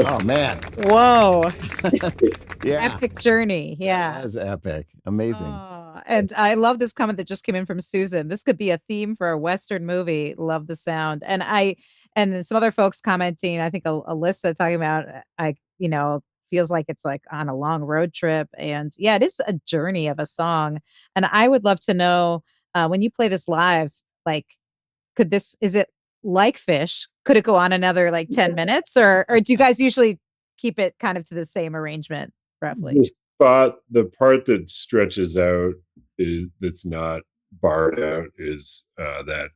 Oh man. Whoa. Yeah. Epic journey. Yeah. That was epic. Amazing. And I love this comment that just came in from Susan. This could be a theme for a Western movie. Love the sound. And then some other folks commenting, I think Alyssa talking about, feels like it's like on a long road trip. And yeah, it is a journey of a song. And I would love to know when you play this live, like, is it like Fish? Could it go on another like 10 minutes or do you guys usually keep it kind of to the same arrangement roughly? The part that stretches out that's not barred out is that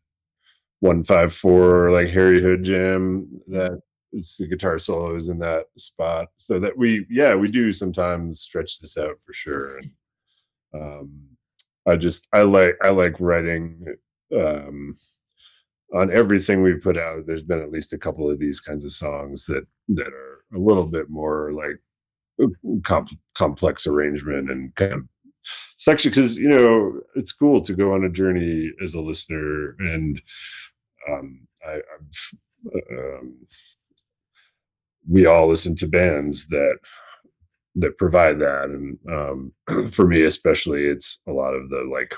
154 like Harry Hood jam that it's the guitar solo is in that spot. So that we do sometimes stretch this out for sure. And I like writing on everything we've put out. There's been at least a couple of these kinds of songs that are a little bit more like complex arrangement and kind of section, because it's cool to go on a journey as a listener. And we all listen to bands that provide that, and for me especially, it's a lot of the like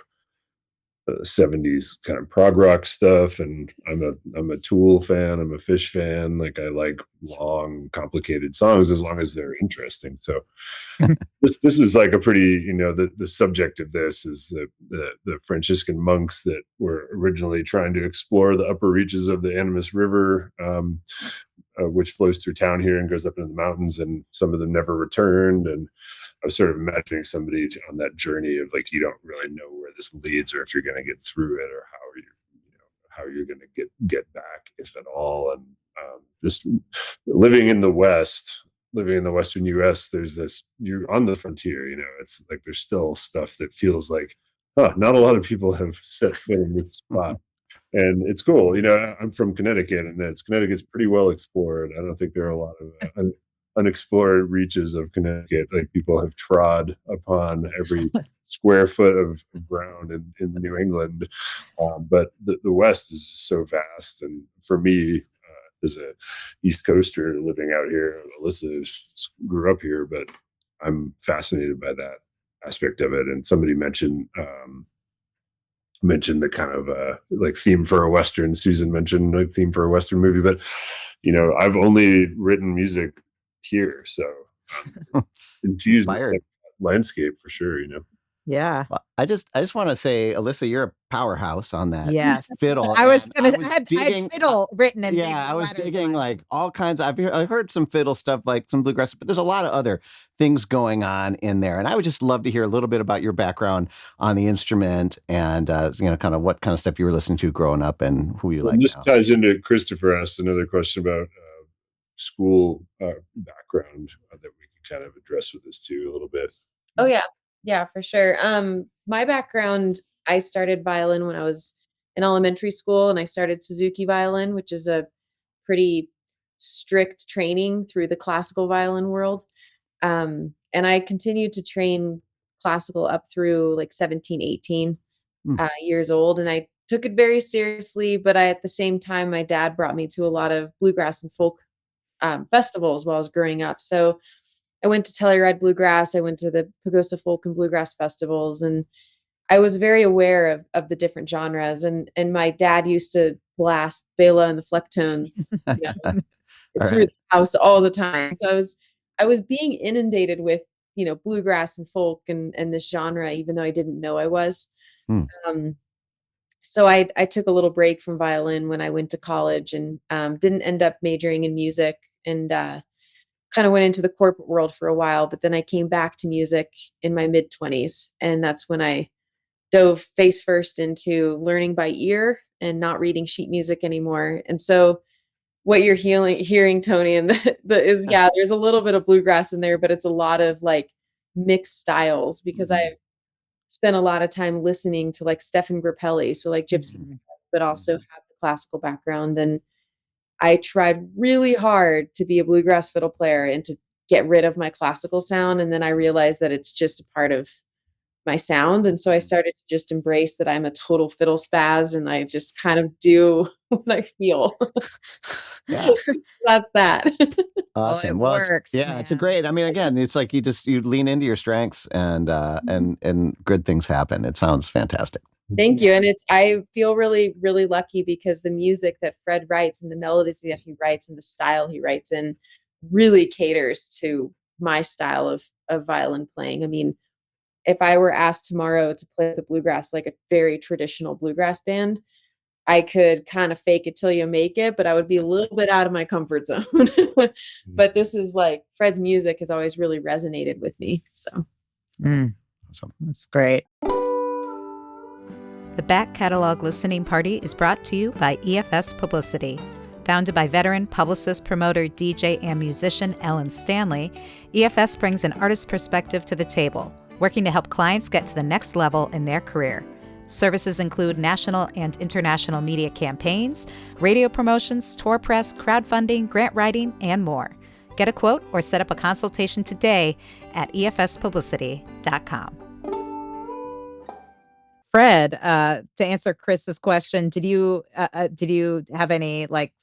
70s kind of prog rock stuff, and I'm a Tool fan, I'm a Fish fan. Like I like long, complicated songs as long as they're interesting. So this is like a pretty, the subject of this is the Franciscan monks that were originally trying to explore the upper reaches of the Animas River, which flows through town here and goes up into the mountains, and some of them never returned. And I was sort of imagining somebody on that journey of like, you don't really know where this leads or if you're going to get through it or how you're going to get back, if at all. And just living in the Western US, there's this, you're on the frontier, it's like there's still stuff that feels like, not a lot of people have set foot in this spot. And it's cool. I'm from Connecticut, and Connecticut's pretty well explored. I don't think there are a lot of unexplored reaches of Connecticut. Like people have trod upon every square foot of ground in New England. But the West is just so vast. And for me, as a East Coaster living out here, Alyssa grew up here, but I'm fascinated by that aspect of it. And somebody mentioned the kind of like theme for a Western. Susan mentioned like theme for a Western movie, but I've only written music here, so infused with like landscape for sure. Yeah. Well, I just want to say, Alyssa, you're a powerhouse on that. Yes. Fiddle. I had digging, fiddle written in. Yeah, I was digging like all kinds. I've heard some fiddle stuff, like some bluegrass, but there's a lot of other things going on in there. And I would just love to hear a little bit about your background on the instrument and kind of what kind of stuff you were listening to growing up and who you like. This ties into Christopher asked another question about school background that we can kind of address with this too a little bit. Oh yeah. Yeah, for sure. My background, I started violin when I was in elementary school, and I started Suzuki violin, which is a pretty strict training through the classical violin world. And I continued to train classical up through like 17, 18 Hmm. years old. And I took it very seriously. But at the same time, my dad brought me to a lot of bluegrass and folk festivals while I was growing up. So I went to Telluride Bluegrass. I went to the Pagosa Folk and Bluegrass festivals, and I was very aware of the different genres. And my dad used to blast Bela and the Flecktones, you know, All through right. the house all the time. So I was being inundated with, bluegrass and folk and this genre, even though I didn't know I was. Hmm. Um, so I took a little break from violin when I went to college, and didn't end up majoring in music, and kind of went into the corporate world for a while. But then I came back to music in my mid-20s, and that's when I dove face first into learning by ear and not reading sheet music anymore. And so what you're hearing, Tony, and is, yeah, there's a little bit of bluegrass in there, but it's a lot of like mixed styles, because I spent a lot of time listening to like Stefan Grappelli, so like gypsy, but also have the classical background. And I tried really hard to be a bluegrass fiddle player and to get rid of my classical sound. And then I realized that it's just a part of my sound. And so I started to just embrace that I'm a total fiddle spaz, and I just kind of do what I feel. Yeah. That's that. Awesome. it Well, works, it's a man. great. I mean, again, it's like you lean into your strengths, and good things happen. It sounds fantastic. Thank you. And I feel really, really lucky, because the music that Fred writes and the melodies that he writes and the style he writes in really caters to my style of violin playing. I mean, if I were asked tomorrow to play the bluegrass, like a very traditional bluegrass band, I could kind of fake it till you make it, but I would be a little bit out of my comfort zone. But this is like, Fred's music has always really resonated with me. So Awesome. That's great. The Back Catalog Listening Party is brought to you by EFS Publicity. Founded by veteran publicist, promoter, DJ, and musician Ellen Stanley, EFS brings an artist's perspective to the table, working to help clients get to the next level in their career. Services include national and international media campaigns, radio promotions, tour press, crowdfunding, grant writing, and more. Get a quote or set up a consultation today at efspublicity.com. Fred, to answer Chris's question, did you have any like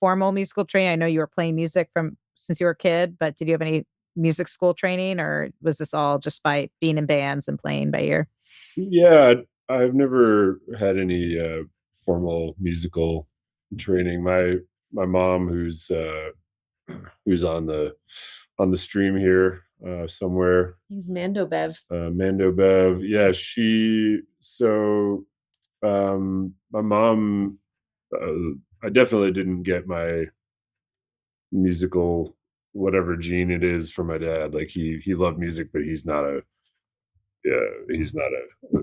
formal musical training? I know you were playing music since you were a kid, but did you have any music school training, or was this all just by being in bands and playing by ear? Yeah, I've never had any formal musical training. My mom, who's on the stream here somewhere, he's Mando Bev. Mando Bev. Yeah, my mom, I definitely didn't get my musical whatever gene it is from my dad. Like he loved music, but he's not a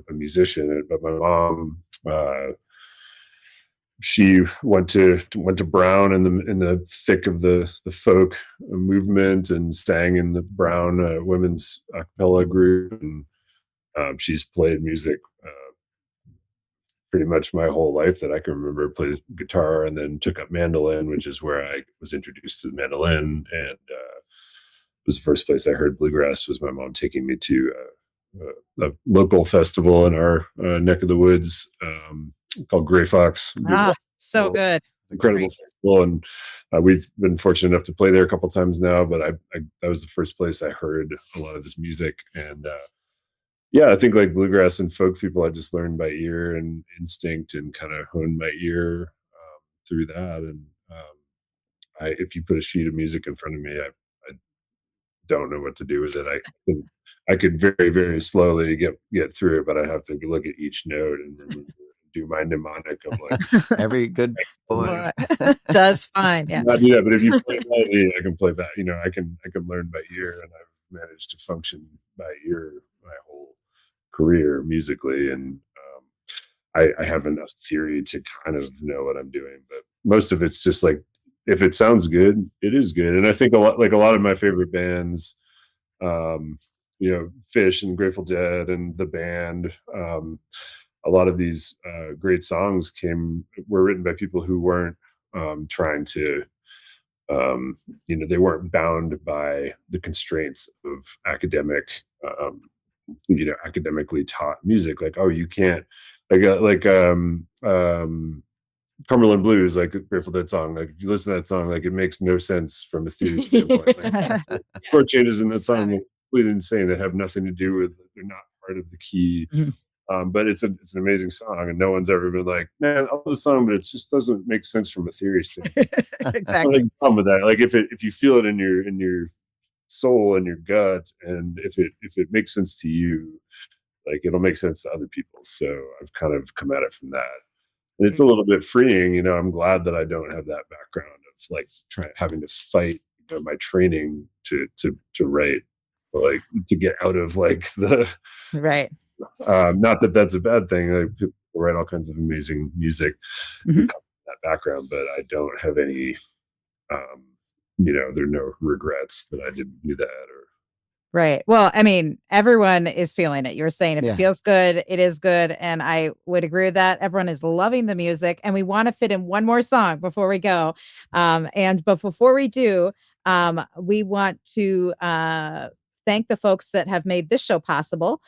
musician. But my mom, she went to Brown in the thick of the folk movement, and sang in the Brown women's a cappella group, and she's played music pretty much my whole life that I can remember. Played guitar, and then took up mandolin, which is where I was introduced to the mandolin, and was the first place I heard bluegrass. Was my mom taking me to a local festival in our neck of the woods called Gray Fox. So good. Incredible festival, and we've been fortunate enough to play there a couple times now. But I that was the first place I heard a lot of this music, and I think like bluegrass and folk people, I just learned by ear and instinct, and kind of honed my ear through that. And if you put a sheet of music in front of me, I don't know what to do with it. I could very, very slowly get through it, but I have to look at each note and do my mnemonic of like Every good boy does fine. Yeah. not do that, but if you play lightly, I can play that. I can learn by ear, and I've managed to function by ear my whole career musically, and I have enough theory to kind of know what I'm doing. But most of it's just like, if it sounds good, it is good. And I think a lot of my favorite bands, Fish and Grateful Dead and the band. A lot of these great songs were written by people who weren't trying to, they weren't bound by the constraints of academically taught music. Like, oh, you can't, Cumberland Blues, like a Grateful Dead song. Like if you listen to that song, like it makes no sense from a theory standpoint. Like, chord changes in that song are completely insane that have nothing to do with, they're not part of the key. But it's an amazing song, and no one's ever been like, man, I love the song, but it just doesn't make sense from a theory standpoint. Exactly. Problem with that, like if you feel it in your soul and your gut, and if it makes sense to you, like it'll make sense to other people. So I've kind of come at it from that, and it's a little bit freeing. I'm glad that I don't have that background of like having to fight my training to write, or like to get out of like the right. Not that that's a bad thing. Like, people write all kinds of amazing music who come from that background, but I don't have any, there are no regrets that I didn't do that. Right. Well, I mean, everyone is feeling it. You're saying if Yeah. it feels good, it is good. And I would agree with that. Everyone is loving the music. And we want to fit in one more song before we go. But before we do, we want to thank the folks that have made this show possible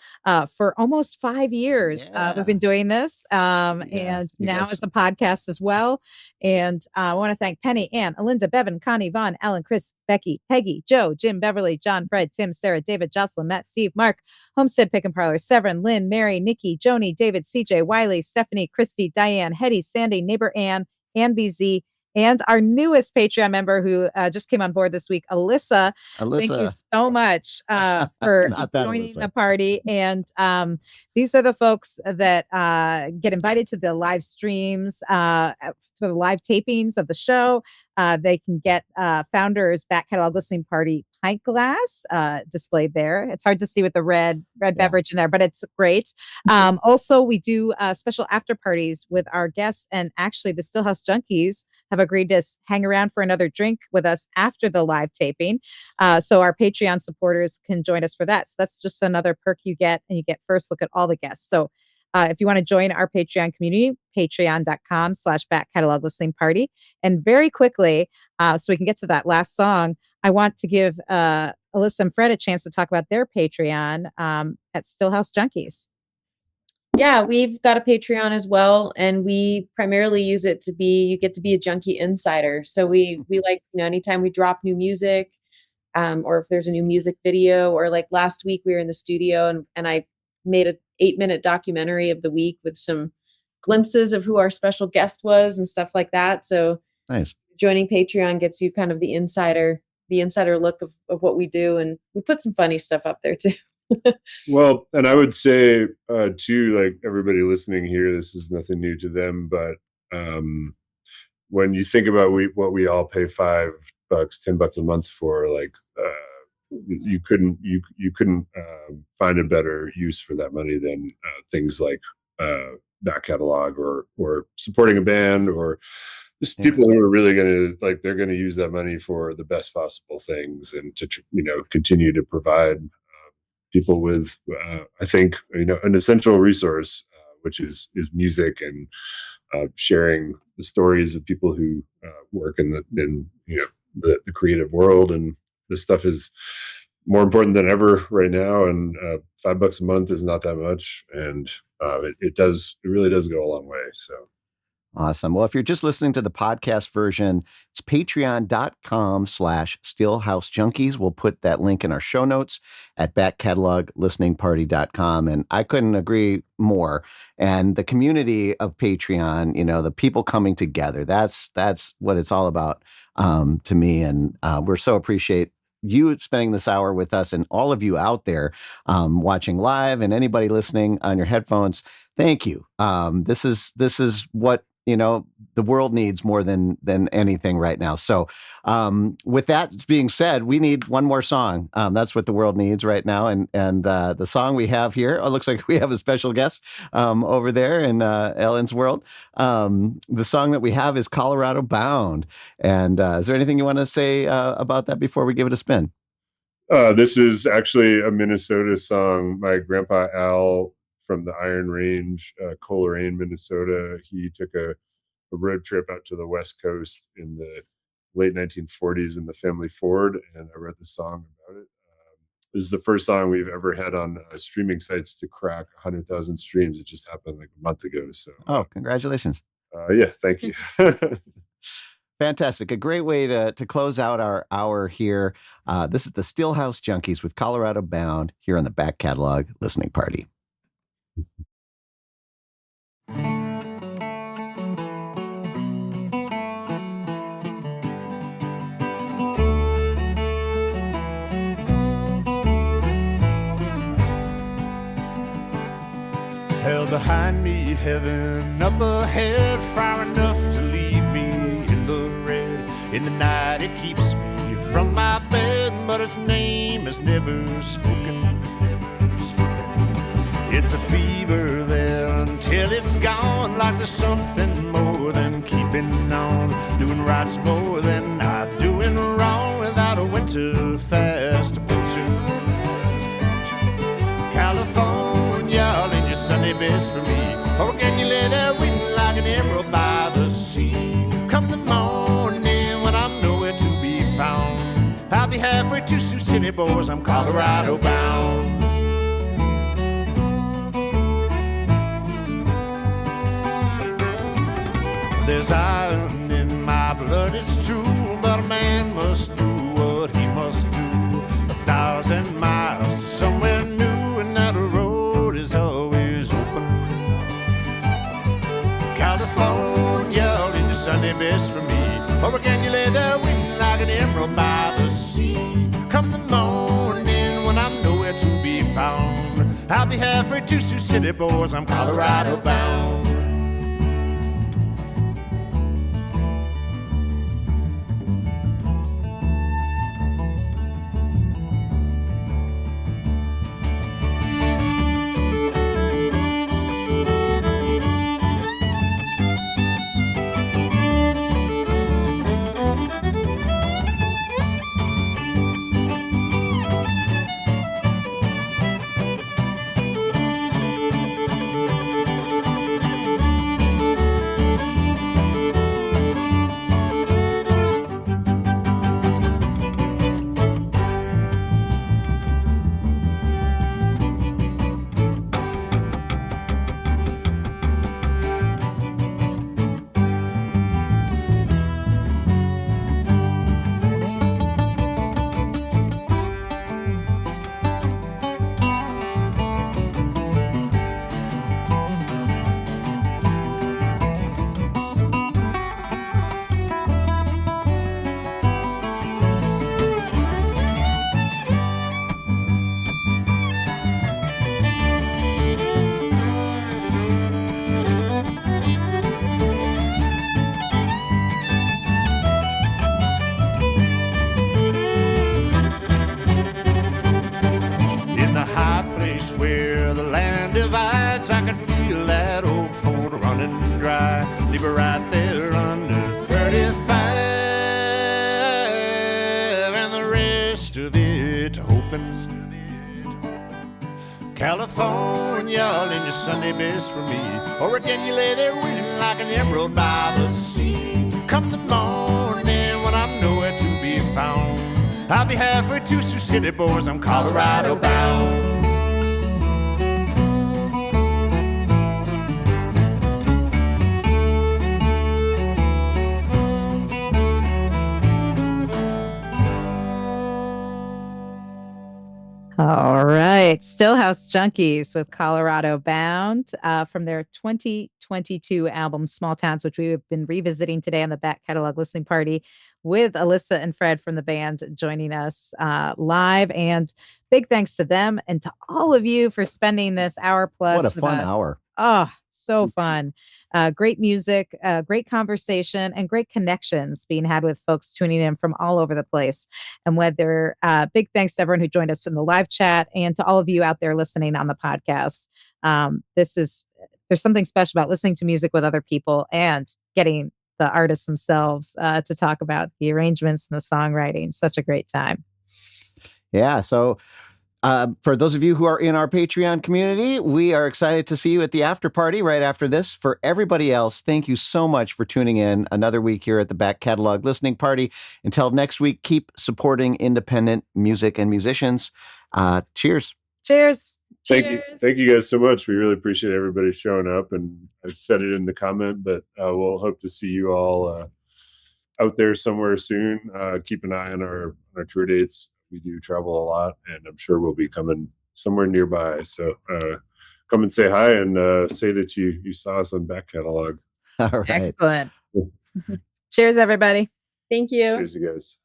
for almost 5 years. We've been doing this and now it's a podcast as well. And I want to thank Penny, Ann, Alinda, Bevan, Connie, Vaughn, Alan, Chris, Becky, Peggy, Joe, Jim, Beverly, John, Fred, Tim, Sarah, David, Jocelyn, Matt, Steve, Mark, Homestead Pick and Parlor, Severin, Lynn, Mary, Nikki, Joni, David, CJ, Wiley, Stephanie, Christy, Diane, Hetty, Sandy, Neighbor Ann, BZ, and our newest Patreon member who just came on board this week, Alyssa. Thank you so much for joining the party. And these are the folks that get invited to the live streams, for the live tapings of the show. They can get Founders Back Catalog Listening Party pint glass displayed there. It's hard to see with the red beverage in there, but it's great. Also, we do special after parties with our guests, and actually the Stillhouse Junkies have agreed to hang around for another drink with us after the live taping. So our Patreon supporters can join us for that. So that's just another perk you get, and you get first look at all the guests. So if you want to join our Patreon community, patreon.com/Back Catalog Listening Party. And very quickly, so we can get to that last song, I want to give Alyssa and Fred a chance to talk about their Patreon at Stillhouse Junkies. Yeah, we've got a Patreon as well, and we primarily use it you get to be a junkie insider. So we like, anytime we drop new music, or if there's a new music video, or like last week we were in the studio and I made a 8-minute documentary of the week with some glimpses of who our special guest was and stuff like that. So nice. Joining Patreon gets you kind of the insider look of what we do, and we put some funny stuff up there too. Well, and I would say too, like everybody listening here, this is nothing new to them, but when you think about what we all pay $5, $10 a month for, like you couldn't find a better use for that money than things like back catalog or supporting a band, or just people who are really going to, like, they're going to use that money for the best possible things, and to continue to provide people with I think an essential resource, which is music, and sharing the stories of people who work in the creative world. And this stuff is more important than ever right now, and $5 a month is not that much, and it really does go a long way. So awesome. Well, if you're just listening to the podcast version, it's patreon.com/Stillhouse Junkies. We'll put that link in our show notes at backcataloglisteningparty.com. And I couldn't agree more. And the community of Patreon, the people coming together, that's what it's all about to me. And we're so appreciate you spending this hour with us, and all of you out there watching live, and anybody listening on your headphones. Thank you. This is what the world needs more than anything right now. So with that being said, we need one more song. That's what the world needs right now. And the song we have here, it looks like we have a special guest over there in Ellen's world. The song that we have is Colorado Bound. And is there anything you want to say about that before we give it a spin? This is actually a Minnesota song. My grandpa Al from the Iron Range, Coleraine, Minnesota. He took a road trip out to the West Coast in the late 1940s in the family Ford, and I wrote the song about it. This is the first song we've ever had on streaming sites to crack 100,000 streams. It just happened like a month ago. So, congratulations! Yeah, thank you. Fantastic. A great way to close out our hour here. This is the Stillhouse Junkies with Colorado Bound here on the Back Catalog Listening Party. Held behind me, heaven up ahead, far enough to leave me in the red. In the night it keeps me from my bed, but its name is never spoken. It's a fever there until it's gone, like there's something more than keeping on. Doing right's more than not doing wrong, without a winter fast approaching. California, lend your Sunday best for me, or can you let that wind like an emerald by the sea? Come the morning when I'm nowhere to be found, I'll be halfway to Sioux City, boys, I'm Colorado bound. There's iron in my blood, it's true, but a man must do what he must do. 1,000 miles to somewhere new, and that road is always open. California, in the Sunday best for me, or can you lay there waiting like an emerald by the sea? Come the morning when I'm nowhere to be found, I'll be halfway to Sioux City, boys, I'm Colorado bound. Where the land divides, I can feel that old Ford running dry. Leave her right there under 35, and the rest of it open. California, lend your Sunday best for me, or can you lay there waiting like an emerald by the sea? Come the morning when I'm nowhere to be found, I'll be halfway to Sioux City, boys, I'm Colorado bound. All right. Stillhouse Junkies with Colorado Bound from their 2022 album, Small Towns, which we have been revisiting today on the Back Catalog Listening Party with Alyssa and Fred from the band joining us live. And big thanks to them and to all of you for spending this hour plus. What a fun hour. Oh, so fun. Great music, great conversation, and great connections being had with folks tuning in from all over the place. And whether big thanks to everyone who joined us in the live chat and to all of you out there listening on the podcast. There's something special about listening to music with other people and getting the artists themselves to talk about the arrangements and the songwriting. Such a great time. Yeah. So for those of you who are in our Patreon community, we are excited to see you at the after party right after this. For everybody else, thank you so much for tuning in another week here at the Back Catalog Listening Party. Until next week, keep supporting independent music and musicians. Cheers. Cheers. Thank you guys so much. We really appreciate everybody showing up, and I've said it in the comment, but we'll hope to see you all out there somewhere soon. Keep an eye on our tour dates. We do travel a lot, and I'm sure we'll be coming somewhere nearby. So come and say hi, and say that you saw us on Back Catalog. All right. Excellent. Cheers, everybody. Thank you. Cheers, you guys.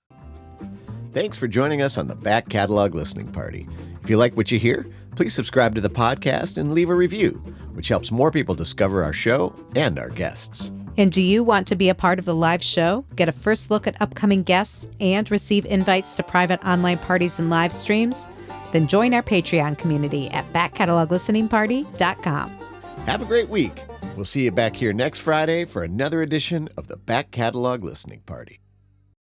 Thanks for joining us on the Back Catalog Listening Party. If you like what you hear, please subscribe to the podcast and leave a review, which helps more people discover our show and our guests. And do you want to be a part of the live show, get a first look at upcoming guests, and receive invites to private online parties and live streams? Then join our Patreon community at backcataloglisteningparty.com. Have a great week. We'll see you back here next Friday for another edition of the Back Catalog Listening Party.